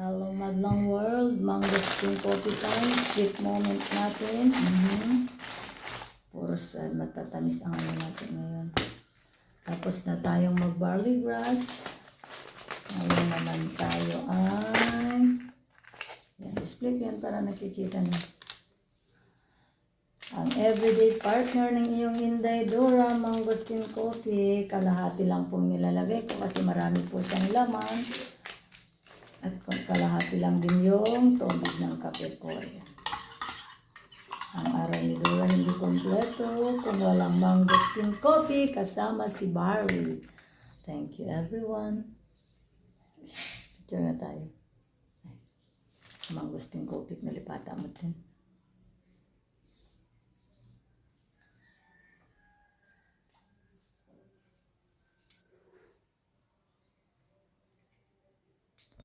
Hello Madlang World, mangosteen coffee time, sweet moment natin. Puro matatamis ang ano natin ngayon. Tapos na tayong mag barley grass. Ngayon naman tayo ay, yan, display ko yan para nakikita niyo. Ang everyday partner ng iyong Inday Dora mangosteen coffee, kalahati lang pong nilalagay ko kasi marami po siyang laman. At kalahati lang din yung tubig ng kape ko. Ang aral ni Dora hindi kompleto kung walang mangosteen coffee kasama si barley. Thank you everyone. Picture na tayo. Mangosteen coffee, nalipata mo din.